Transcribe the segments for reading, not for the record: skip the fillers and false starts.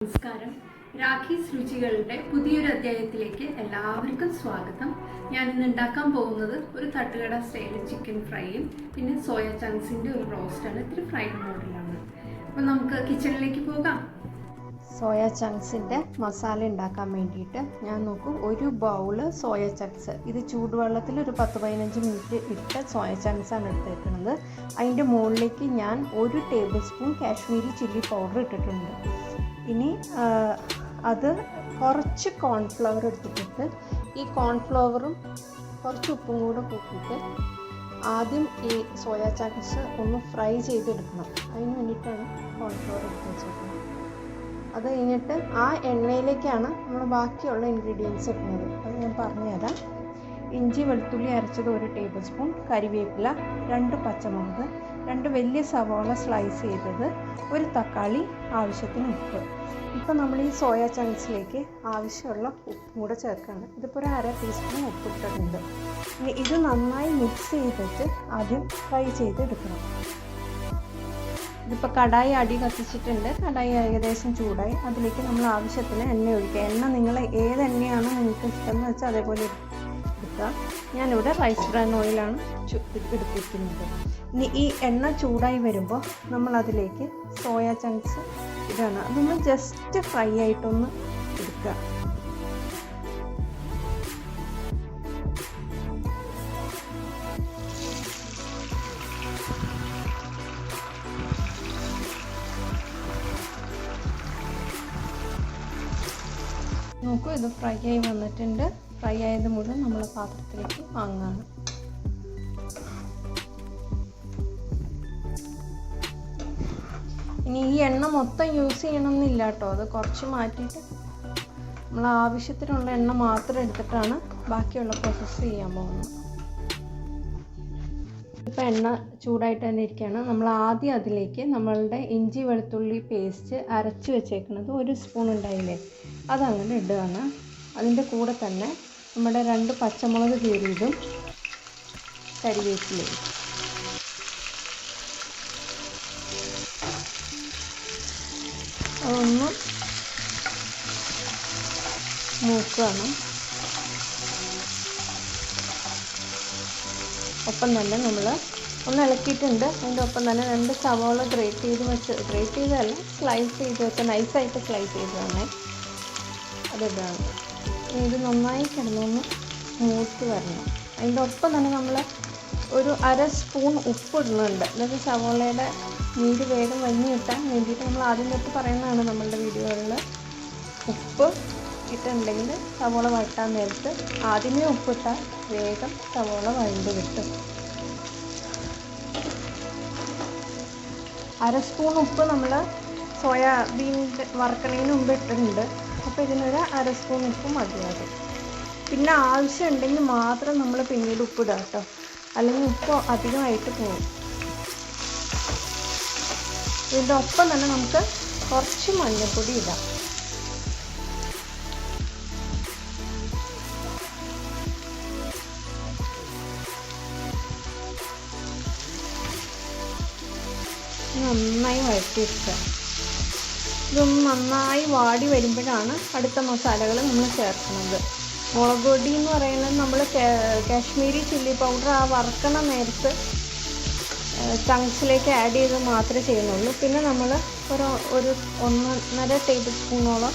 നമസ്കാരം. രാഖീസ് രുചികളുടെ പുതിയൊരു അധ്യായത്തിലേക്ക് എല്ലാവർക്കും സ്വാഗതം. ഞാൻ ഇന്ന് ഉണ്ടാക്കാൻ പോകുന്നത് ഒരു തട്ടുകട സ്റ്റൈൽ ചിക്കൻ ഫ്രൈയും പിന്നെ സോയ ചങ്ക്സിൻ്റെ ഒരു റോസ്റ്റാണ്. ഇത്തിരി ഫ്രൈഡ് മോഡലാണ്. അപ്പോൾ നമുക്ക് കിച്ചണിലേക്ക് പോകാം. സോയ ചങ്ക്സിൻ്റെ മസാല ഉണ്ടാക്കാൻ വേണ്ടിയിട്ട് ഞാൻ ഒരു ബൗള് സോയ ചങ്ക്സ്, ഇത് ചൂടുവെള്ളത്തിൽ ഒരു 10-15 മിനിറ്റ് ഇട്ട സോയ ചങ്ക്സാണ് എടുത്തേക്കുന്നത്. അതിൻ്റെ മുകളിലേക്ക് ഞാൻ 1 table spoon Kashmiri chilli powder ഇട്ടിട്ടുണ്ട്. ഇനി അത് കുറച്ച് കോൺഫ്ലവർ എടുത്തിട്ട് ഈ കോൺഫ്ലവറും കുറച്ച് ഉപ്പും കൂടെ കൂട്ടിയിട്ട് ആദ്യം ഈ സോയ ചങ്ക്സ് ഒന്ന് ഫ്രൈ ചെയ്തെടുക്കണം. അതിന് വേണ്ടിയിട്ടാണ് കോൺഫ്ലവർ എടുത്ത് വെച്ചിരിക്കുന്നത്. അത് കഴിഞ്ഞിട്ട് ആ എണ്ണയിലേക്കാണ് നമ്മൾ ബാക്കിയുള്ള ഇൻഗ്രീഡിയൻസ് ഇടുന്നത്. അത് ഞാൻ പറഞ്ഞുതരാം. ഇഞ്ചി വെളുത്തുള്ളി അരച്ചത് 1 ടേബിൾ സ്പൂൺ, കരിവേപ്പില, 2 പച്ചമുളക്, 2 വലിയ സവാള സ്ലൈസ് ചെയ്തത്, 1 തക്കാളി, ആവശ്യത്തിന് ഉപ്പ്. ഇപ്പോൾ നമ്മൾ ഈ സോയ ചങ്ക്സിലേക്ക് ആവശ്യമുള്ള ഉപ്പും കൂടെ ചേർക്കുകയാണ്. ഇതിപ്പോൾ ഒരു 1/2 ടീസ്പൂൺ ഉപ്പ് ഇട്ടിട്ടുണ്ട്. ഇനി ഇത് നന്നായി മിക്സ് ചെയ്തിട്ട് ആദ്യം ഫ്രൈ ചെയ്തെടുക്കണം. ഇതിപ്പോൾ കടായി അടി കത്തിച്ചിട്ടുണ്ട്. കടായി ഏകദേശം ചൂടായി. അതിലേക്ക് നമ്മൾ ആവശ്യത്തിന് എണ്ണ ഒഴിക്കുക. എണ്ണ നിങ്ങൾ ഏത് എണ്ണയാണ് നിങ്ങൾക്ക് ഇഷ്ടമെന്ന് വെച്ചാൽ അതേപോലെ എടുക്കുക. ഞാനിവിടെ റൈസ് ബ്രാൻ ഓയിലാണ് എടുത്തിരിക്കുന്നത്. ഇനി ഈ എണ്ണ ചൂടായി വരുമ്പോൾ നമ്മൾ അതിലേക്ക് സോയ ചങ്ക്സ് ഇതാണ്. അതൊന്ന് ജസ്റ്റ് ഫ്രൈ ആയിട്ടൊന്ന് എടുക്കുക. നോക്കൂ, ഇത് ഫ്രൈ ആയി വന്നിട്ടുണ്ട്. ഫ്രൈ ആയത് മുഴുവൻ നമ്മൾ പാത്രത്തിലേക്ക് വാങ്ങുകയാണ്. ഇനി ഈ എണ്ണ മൊത്തം യൂസ് ചെയ്യണമെന്നില്ല കേട്ടോ. അത് കുറച്ച് മാറ്റിയിട്ട് നമ്മൾ ആവശ്യത്തിനുള്ള എണ്ണ മാത്രം എടുത്തിട്ടാണ് ബാക്കിയുള്ള പ്രോസസ്സ് ചെയ്യാൻ പോകുന്നത്. ഇപ്പോൾ എണ്ണ ചൂടായിട്ട് തന്നെ ഇരിക്കുകയാണ്. നമ്മൾ ആദ്യം അതിലേക്ക് നമ്മളുടെ ഇഞ്ചി വെളുത്തുള്ളി പേസ്റ്റ് അരച്ച് വെച്ചേക്കുന്നത് 1 സ്പൂൺ ഉണ്ടായില്ലേ, അതങ്ങനെ ഇടുകയാണ്. അതിൻ്റെ കൂടെ തന്നെ നമ്മുടെ 2 പച്ചമുളക് കീറിയതും കരിവേപ്പിലയും അതൊന്ന് മൂക്കുകയാണ്. ഒപ്പം തന്നെ നമ്മൾ ഒന്ന് ഇളക്കിയിട്ടുണ്ട്. അതിൻ്റെ ഒപ്പം തന്നെ 2 സവാള ഗ്രേറ്റ് ചെയ്തതല്ല, സ്ലൈസ് ചെയ്ത് വെച്ച നൈസായിട്ട് സ്ലൈസ് ചെയ്തതാണ് അതിടാണ്. ഇത് നന്നായി കിടന്നൊന്ന് മൂത്ത് വരണം. അതിൻ്റെ ഒപ്പം തന്നെ നമ്മൾ ഒരു 1/2 സ്പൂൺ ഉപ്പ് ഇടുന്നുണ്ട്. അതായത് സവാളയുടെ നീര് വേഗം വഞ്ഞ് കിട്ടാൻ വേണ്ടിയിട്ട് നമ്മൾ ആദ്യം തൊട്ട് പറയുന്നതാണ് നമ്മളുടെ വീഡിയോകളിൽ. ഉപ്പ് ഇട്ടുണ്ടെങ്കിൽ സവാള വഴട്ടാൻ നേരത്ത് ആദ്യമേ ഉപ്പിട്ടാൽ വേഗം സവാള വഴണ്ട് കിട്ടും. 1/2 സ്പൂൺ ഉപ്പ് നമ്മൾ സോയാബീൻ വറക്കണതിന് മുമ്പ് ഇട്ടിട്ടുണ്ട്. അപ്പോൾ ഇതിനൊരു 1/2 സ്പൂൺ ഉപ്പ് മതിയാകും. പിന്നെ ആവശ്യമുണ്ടെങ്കിൽ മാത്രം നമ്മൾ പിന്നീട് ഉപ്പിടുക കേട്ടോ, അല്ലെങ്കിൽ ഉപ്പ് അധികമായിട്ട് പോകും. ഇതിൻ്റെ ഒപ്പം തന്നെ നമുക്ക് കുറച്ച് മഞ്ഞൾപ്പൊടി ഇടാം. നന്നായി വഴറ്റിയെടുക്കുക. ഇതൊന്ന് നന്നായി വാടി വരുമ്പോഴാണ് അടുത്ത മസാലകൾ നമ്മൾ ചേർക്കുന്നത്. മുളക് പൊടി എന്ന് പറയുന്നത് നമ്മൾ കാശ്മീരി ചില്ലി പൗഡർ ആ വറുക്കണ നേരത്ത് ചങ്ക്സിലേക്ക് ആഡ് ചെയ്ത് മാത്രമേ ചെയ്യുന്നുള്ളൂ. പിന്നെ നമ്മൾ ഒരു 1.5 ടേബിൾ സ്പൂണോളം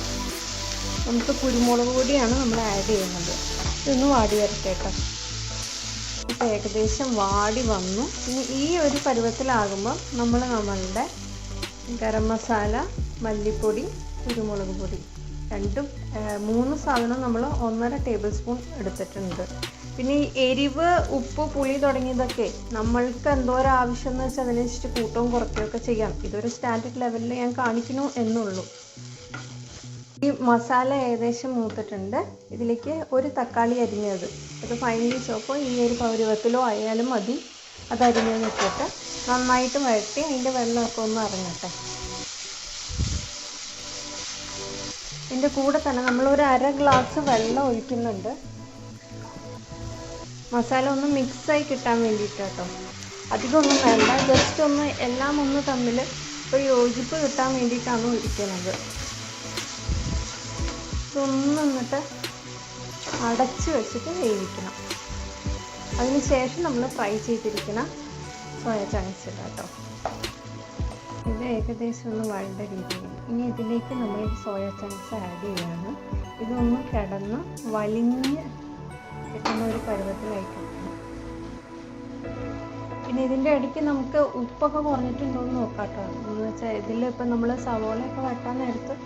നമുക്ക് കുരുമുളക് പൊടിയാണ് നമ്മൾ ആഡ് ചെയ്യുന്നത്. ഇതൊന്ന് വാടി വരട്ടെ കേട്ടോ. ഇപ്പോൾ ഏകദേശം വാടി വന്നു. ഇനി ഈ ഒരു പരുവത്തിലാകുമ്പോൾ നമ്മൾ നമ്മളുടെ ഗരം മസാല, മല്ലിപ്പൊടി, കുരുമുളക് പൊടി 3 സാധനം നമ്മൾ 1.5 ടേബിൾ സ്പൂൺ എടുത്തിട്ടുണ്ട്. പിന്നെ ഈ എരിവ്, ഉപ്പ്, പുളി തുടങ്ങിയതൊക്കെ നമ്മൾക്ക് എന്തോരം ആവശ്യം എന്ന് വെച്ചാൽ അതിനനുസരിച്ച് കൂട്ടവും കുറയ്ക്കുകയൊക്കെ ചെയ്യാം. ഇതൊരു സ്റ്റാൻഡേർഡ് ലെവലിൽ ഞാൻ കാണിക്കുന്നു എന്നുള്ളൂ. ഈ മസാല ഏകദേശം മൂത്തിട്ടുണ്ട്. ഇതിലേക്ക് 1 തക്കാളി അരിഞ്ഞത്, അത് ഫൈനലി ചോപ്പോ ഈ ഒരു പരുവത്തിലോ ആയാലും മതി. അത് അരിഞ്ഞത് വെച്ചിട്ട് നന്നായിട്ട് വഴറ്റി അതിൻ്റെ വെള്ളമൊക്കെ ഒന്ന് ഇറങ്ങട്ടെ. ഇതിൻ്റെ കൂടെ തന്നെ നമ്മളൊരു 1/2 ഗ്ലാസ് വെള്ളം ഒഴിക്കുന്നുണ്ട്. മസാല ഒന്ന് മിക്സായി കിട്ടാൻ വേണ്ടിയിട്ട് കേട്ടോ. അധികമൊന്നും വേണ്ട, ജസ്റ്റ് ഒന്ന് എല്ലാം ഒന്ന് തമ്മിൽ ഒരു യോജിപ്പ് കിട്ടാൻ വേണ്ടിയിട്ടാണ് ഒഴിക്കുന്നത്. ഇതൊന്ന് എന്നിട്ട് അടച്ച് വെച്ചിട്ട് വേവിക്കണം. അതിന് ശേഷം നമ്മൾ ഫ്രൈ ചെയ്തിരിക്കുന്ന സോയ ചങ്ക്സ് ഇടാം കേട്ടോ. ഇത് ഏകദേശം ഒന്ന് വഴണ്ട രീതിയിൽ. ഇനി ഇതിലേക്ക് നമ്മൾ ഈ സോയ ചങ്ക്സ് ആഡ് ചെയ്യാണ്. ഇതൊന്ന് കിടന്ന് വലിഞ്ഞ് കിട്ടുന്ന ഒരു പരുവത്തിലായിട്ട്. പിന്നെ ഇതിൻ്റെ ഇടയ്ക്ക് നമുക്ക് ഉപ്പൊക്കെ കുറഞ്ഞിട്ടുണ്ടോ എന്ന് നോക്കാം കേട്ടോ. എന്ന് വെച്ചാൽ ഇതിലിപ്പോൾ നമ്മൾ സവോളയൊക്കെ വട്ടാൻ നേരത്ത്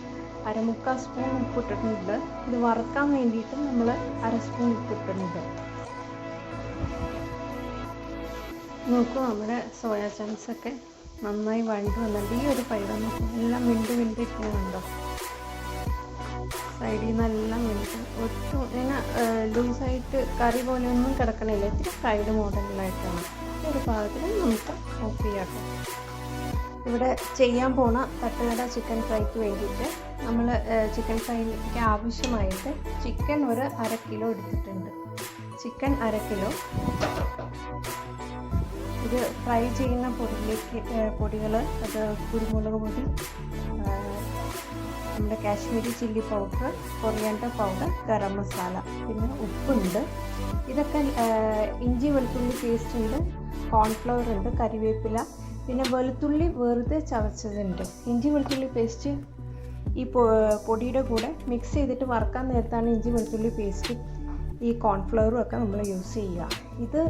1/4 സ്പൂൺ ഉപ്പിട്ടിട്ടുണ്ട്. ഇത് വറുക്കാൻ വേണ്ടിയിട്ട് നമ്മൾ 1/2 സ്പൂൺ ഉപ്പിട്ടിട്ടുണ്ട്. നോക്കൂ, നമ്മുടെ സോയ ചങ്ക്സ് ഒക്കെ നന്നായി വഴണ്ട് വന്നിട്ട് ഈ ഒരു പരുവം എല്ലാം വിണ്ട് ഇരിക്കുന്നുണ്ടോ. സൈഡിൽ നിന്നെല്ലാം വിണ്ട് ഒട്ടും ഇങ്ങനെ ലൂസായിട്ട് കറി പോലെ ഒന്നും കിടക്കണില്ല. ഇത്തിരി ഫ്രൈഡ് മോഡലിലായിട്ടാണ്. ഒരു പാകത്തിൽ നമുക്ക് ഓഫ് ചെയ്യാം. ഇവിടെ ചെയ്യാൻ പോണ തട്ടുകട ചിക്കൻ ഫ്രൈക്ക് വേണ്ടിയിട്ട് നമ്മൾ ചിക്കൻ ഫ്രൈക്ക് ആവശ്യമായിട്ട് ചിക്കൻ ഒരു 1/2 കിലോ എടുത്തിട്ടുണ്ട്. Chicken 1/2 kilo. ഇത് ഫ്രൈ ചെയ്യുന്ന പൊടികൾ അത് കുരുമുളക് പൊടി, നമ്മുടെ Kashmiri chilli powder, coriander powder, garam masala, പിന്നെ ഉപ്പുണ്ട്. ഇതൊക്കെ ഇഞ്ചി വെളുത്തുള്ളി പേസ്റ്റ് ഉണ്ട്, കോൺഫ്ലവർ ഉണ്ട്, കറിവേപ്പില, പിന്നെ വെളുത്തുള്ളി വെറുതെ ചതച്ചതുണ്ട്. ഇഞ്ചി വെളുത്തുള്ളി പേസ്റ്റ് ഈ പൊടിയുടെ കൂടെ മിക്സ് ചെയ്തിട്ട് വറുക്കാൻ നേരത്താണ് ഇഞ്ചി വെളുത്തുള്ളി പേസ്റ്റ് ഈ കോൺഫ്ലവറും ഒക്കെ നമ്മൾ യൂസ് ചെയ്യുക. ഇത്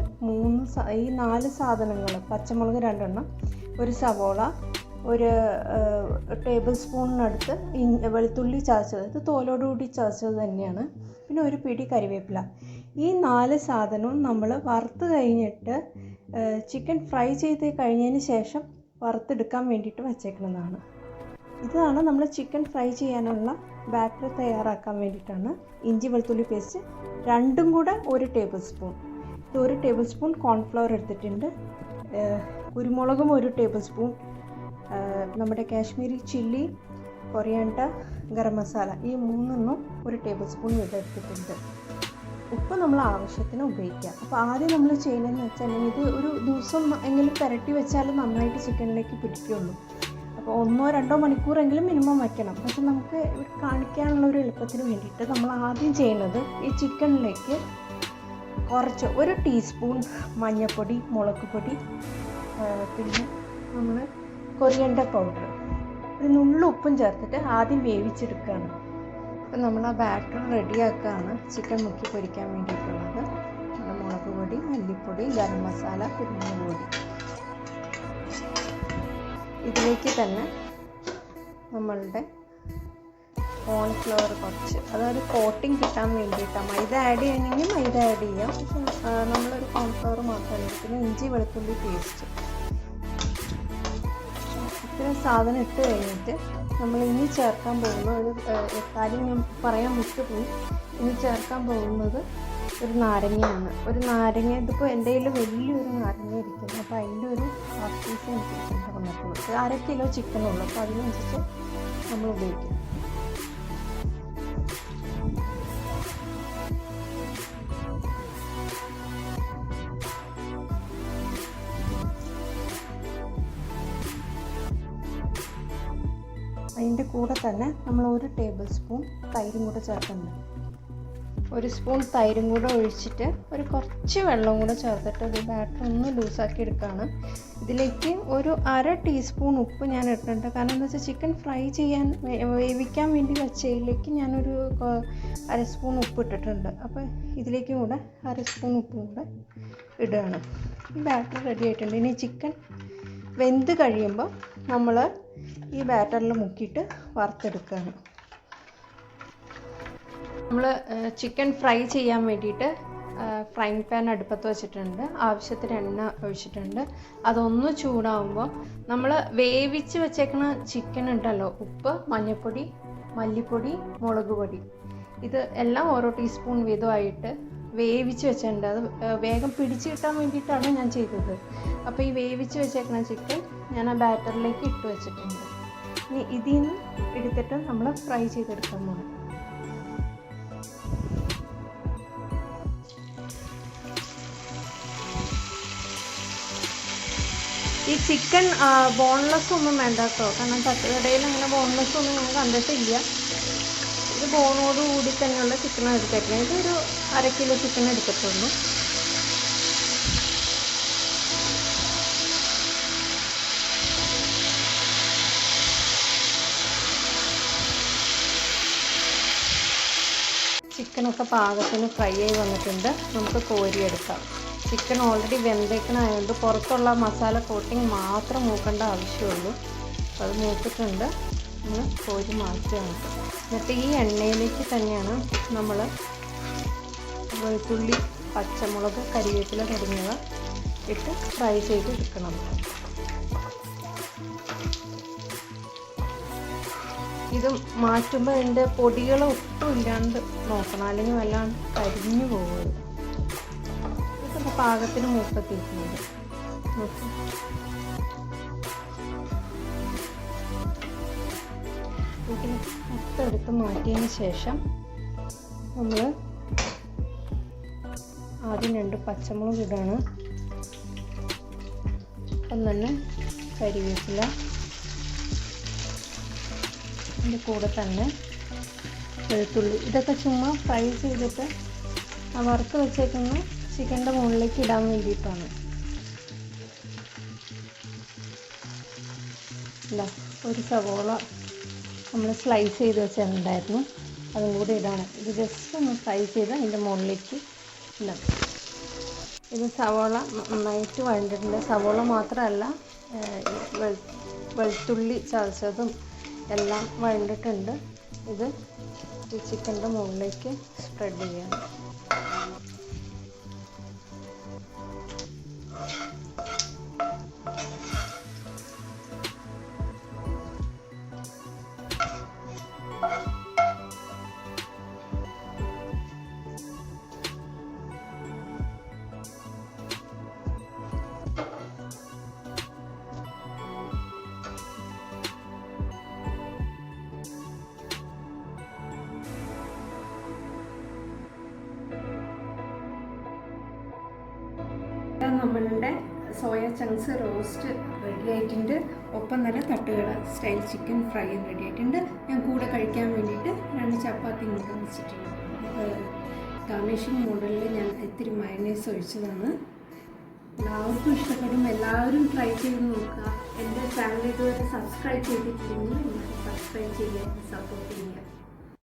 ഈ 4 സാധനങ്ങൾ, പച്ചമുളക് 2 എണ്ണം, ഒരു സവോള, ഒരു ടേബിൾ സ്പൂണിനടുത്ത് വെളുത്തുള്ളി ചതച്ചത്, ഇത് തോലോടുകൂടി ചതച്ചത് തന്നെയാണ്, പിന്നെ ഒരു പിടി കറിവേപ്പില. ഈ 4 സാധനവും നമ്മൾ വറുത്ത് കഴിഞ്ഞിട്ട് ചിക്കൻ ഫ്രൈ ചെയ്ത് കഴിഞ്ഞതിന് ശേഷം വറുത്തെടുക്കാൻ വേണ്ടിയിട്ട് വച്ചേക്കുന്നതാണ്. ഇതാണ് നമ്മൾ ചിക്കൻ ഫ്രൈ ചെയ്യാനുള്ള ബാറ്റർ തയ്യാറാക്കാൻ വേണ്ടിയിട്ടാണ്. ഇഞ്ചി വെളുത്തുള്ളി പേസ്റ്റ് 2ഉം കൂടെ 1 ടേബിൾ സ്പൂൺ. ഇത് 1 ടേബിൾ സ്പൂൺ കോൺഫ്ലവർ എടുത്തിട്ടുണ്ട്. കുരുമുളകും 1 ടേബിൾ സ്പൂൺ, നമ്മുടെ കാശ്മീരി ചില്ലി, കൊറിയാൻഡർ, ഗരം മസാല, ഈ 3 1 ടേബിൾ സ്പൂൺ എടുത്തിട്ടുണ്ട്. ഉപ്പ് നമ്മൾ ആവശ്യത്തിന് ഉപയോഗിക്കുക. അപ്പോൾ ആദ്യം നമ്മൾ ചെയ്യുന്നതെന്ന് വെച്ചാൽ ഇത് ഒരു ദിവസം എങ്കിലും പുരട്ടി വെച്ചാൽ നന്നായിട്ട് ചിക്കനിലേക്ക് പിടിക്കുകയുള്ളൂ. അപ്പോൾ 1-2 മണിക്കൂറെങ്കിലും മിനിമം വയ്ക്കണം. പക്ഷെ നമുക്ക് ഇവിടെ കാണിക്കാനുള്ള ഒരു എളുപ്പത്തിന് വേണ്ടിയിട്ട് നമ്മൾ ആദ്യം ചെയ്യുന്നത് ഈ ചിക്കനിലേക്ക് കുറച്ച് 1 ടീസ്പൂൺ മഞ്ഞൾപ്പൊടി, മുളക് പൊടി, പിന്നെ നമ്മൾ കൊറിയാൻഡർ പൗഡർ, ഒരു നുള്ളു ഉപ്പും ചേർത്തിട്ട് ആദ്യം വേവിച്ചെടുക്കുകയാണ്. അപ്പം നമ്മൾ ആ ബാറ്റർ റെഡിയാക്കുകയാണ് ചിക്കൻ മുക്കി പൊരിക്കാൻ വേണ്ടിയിട്ടുള്ളത്. മുളക് പൊടി, മല്ലിപ്പൊടി, ഗരം മസാല, കുരുമുളക് പൊടി. ഇതിലേക്ക് തന്നെ നമ്മളുടെ കോൺഫ്ലവർ കുറച്ച്, അതൊരു കോട്ടിങ് കിട്ടാൻ വേണ്ടിയിട്ടാണ്. മൈദ ആഡ് ചെയ്യണമെങ്കിൽ മൈദ ആഡ് ചെയ്യാം. പക്ഷെ നമ്മളൊരു കോൺഫ്ലവർ മാത്രമേ എടുക്കുന്നത്. ഇഞ്ചി വെളുത്തുള്ളി പേസ്റ്റ്, ഇത്രയും സാധനം ഇട്ട് കഴിഞ്ഞിട്ട് നമ്മൾ ഇനി ചേർക്കാൻ പോകുന്ന ഒരു കാര്യം ഞാൻ പറയാൻ വിട്ടുപോയി. ഇനി ചേർക്കാൻ പോകുന്നത് ഒരു നാരങ്ങയാണ്. ഒരു നാരങ്ങ, ഇതിപ്പോൾ എൻ്റെ കയ്യിൽ വലിയൊരു നാരങ്ങ ഇരിക്കുന്നു. അപ്പോൾ അതിൻ്റെ ഒരു ഹാഫ് പീസ് എനിക്ക് വന്നിട്ടുള്ളൂ. 1/2 കിലോ ചിക്കനുള്ളൂ. അപ്പോൾ അതിനനുസരിച്ച് നമ്മൾ ഉപയോഗിക്കും. അതിൻ്റെ കൂടെ തന്നെ നമ്മൾ 1 ടേബിൾ സ്പൂൺ തൈരും കൂടെ ചേർക്കുന്നുണ്ട്. 1 സ്പൂൺ തൈരും കൂടെ ഒഴിച്ചിട്ട് ഒരു കുറച്ച് വെള്ളം കൂടെ ചേർത്തിട്ട് ഇത് ബാറ്റർ ഒന്ന് ലൂസാക്കി എടുക്കുകയാണ്. ഇതിലേക്ക് ഒരു 1/2 ടീസ്പൂൺ ഉപ്പ് ഞാൻ ഇട്ടിട്ടുണ്ട്. കാരണം എന്താ വെച്ചാൽ ചിക്കൻ ഫ്രൈ ചെയ്യാൻ വേവിക്കാൻ വേണ്ടി വെച്ചതിലേക്ക് ഞാനൊരു 1/2 സ്പൂൺ ഉപ്പ് ഇട്ടിട്ടുണ്ട്. അപ്പോൾ ഇതിലേക്കും കൂടെ 1/2 സ്പൂൺ ഉപ്പും കൂടെ ഇടുകയാണ്. ഈ ബാറ്റർ റെഡി ആയിട്ടുണ്ട്. ഇനി ചിക്കൻ വെന്ത് കഴിയുമ്പോൾ നമ്മൾ ഈ ബാറ്ററിൽ മുക്കിയിട്ട് വറുത്തെടുക്കുകയാണ്. നമ്മൾ ചിക്കൻ ഫ്രൈ ചെയ്യാൻ വേണ്ടിയിട്ട് ഫ്രൈങ് പാൻ അടുപ്പത്ത് വെച്ചിട്ടുണ്ട്. ആവശ്യത്തിന് എണ്ണ ഒഴിച്ചിട്ടുണ്ട്. അതൊന്ന് ചൂടാകുമ്പോൾ നമ്മൾ വേവിച്ച് വെച്ചേക്കുന്ന ചിക്കൻ ഉണ്ടല്ലോ, ഉപ്പ്, മഞ്ഞൾപ്പൊടി, മല്ലിപ്പൊടി, മുളക് പൊടി, ഇത് എല്ലാം ഓരോ ടീസ്പൂൺ വീതമായിട്ട് വേവിച്ച് വെച്ചിട്ടുണ്ട്. അത് വേഗം പിടിച്ച് കിട്ടാൻ വേണ്ടിയിട്ടാണ് ഞാൻ ചെയ്തത്. അപ്പോൾ ഈ വേവിച്ച് വെച്ചേക്കുന്ന ചിക്കൻ ഞാൻ ആ ബാറ്ററിലേക്ക് ഇട്ട് വെച്ചിട്ടുണ്ട്. ഇനി ഇതിൽ നിന്ന് എടുത്തിട്ട് നമ്മൾ ഫ്രൈ ചെയ്തെടുക്കാൻ പോകണം. ഈ ചിക്കൻ ബോൺലെസ് ഒന്നും വേണ്ട കേട്ടോ. കാരണം തട്ടുകടയിൽ അങ്ങനെ ബോൺലെസ് ഒന്നും ഞാൻ കണ്ടിട്ടില്ല. ഇത് ബോണോട് കൂടി തന്നെയുള്ള ചിക്കൻ എടുത്തേക്കണം. ഇതൊരു 1/2 കിലോ ചിക്കൻ എടുക്കത്തുള്ളൂ. ചിക്കനൊക്കെ പാകത്തിന് ഫ്രൈ ആയി വന്നിട്ടുണ്ട്. നമുക്ക് കോരിയെടുക്കാം. ചിക്കൻ ഓൾറെഡി വെന്തേക്കണായതുകൊണ്ട് പുറത്തുള്ള മസാല കോട്ടിങ് മാത്രം മൂക്കേണ്ട ആവശ്യമുള്ളൂ. അത് മൂത്തിട്ടുണ്ട്. നമ്മൾ കോരി മാറ്റുകയാണ്. എന്നിട്ട് ഈ എണ്ണയിലേക്ക് തന്നെയാണ് നമ്മൾ വെളുത്തുള്ളി, പച്ചമുളക്, കരിവേപ്പില തുടങ്ങിയവ ഇട്ട് ഫ്രൈ ചെയ്തെടുക്കണം. ഇത് മാറ്റുമ്പോൾ അതിൻ്റെ പൊടികൾ ഒട്ടും ഇല്ലാണ്ട് നോക്കണം, അല്ലെങ്കിൽ വല്ലാണ്ട് കരിഞ്ഞു പോകുന്നത്. ഇതൊക്കെ പാകത്തിന് മൂപ്പെത്തിയിട്ടുണ്ട്. ഇതിൽ മൊത്തം എടുത്ത് മാറ്റിയതിന് ശേഷം നമ്മൾ ആദ്യം 2 പച്ചമുളക് ഇടാണ്. അപ്പം തന്നെ കരിവേപ്പില, അതിൻ്റെ കൂടെ തന്നെ വെളുത്തുള്ളി. ഇതൊക്കെ ചുമ്മാ ഫ്രൈ ചെയ്തിട്ട് ആ വറുത്ത് വെച്ചേക്കുന്ന ചിക്കൻ്റെ മുകളിലേക്ക് ഇടാൻ വേണ്ടിയിട്ടാണ്. അല്ല, ഒരു സവോള നമ്മൾ സ്ലൈസ് ചെയ്ത് വെച്ചിട്ടുണ്ടായിരുന്നു, അതും കൂടി ഇടാണ്. ഇത് ജസ്റ്റ് ഒന്ന് ഫ്രൈ ചെയ്ത് അതിൻ്റെ മുകളിലേക്ക് ഇടാം. ഇത് സവോള നന്നായിട്ട് വഴണ്ടിട്ടുണ്ട്. സവോള മാത്രമല്ല, വെളുത്തുള്ളി ചതച്ചതും എല്ലാം വഴണ്ടിട്ടുണ്ട്. ഇത് ചിക്കൻ്റെ മുകളിലേക്ക് സ്പ്രെഡ് ചെയ്യാം. നമ്മളുടെ സോയ ചങ്ക്സ് റോസ്റ്റ് റെഡി ആയിട്ടുണ്ട്. ഒപ്പം തന്നെ തട്ടുകട സ്റ്റൈൽ ചിക്കൻ ഫ്രൈയും റെഡി ആയിട്ടുണ്ട്. ഞാൻ കൂടെ കഴിക്കാൻ വേണ്ടിയിട്ട് 2 ചപ്പാത്തി മുട്ട വെച്ചിട്ടുണ്ട്. ഗാർണിഷിംഗ് മോഡലിൽ ഞാൻ ഇത്തിരി മയണൈസ് ഒഴിച്ചതാണ്. എല്ലാവർക്കും ഇഷ്ടപ്പെടും. എല്ലാവരും ട്രൈ ചെയ്ത് നോക്കുക. എൻ്റെ ചാനൽ ഇതുവരെ സബ്സ്ക്രൈബ് ചെയ്തിട്ടില്ലെങ്കിൽ സബ്സ്ക്രൈബ് ചെയ്യുക, സപ്പോർട്ട് ചെയ്യുക.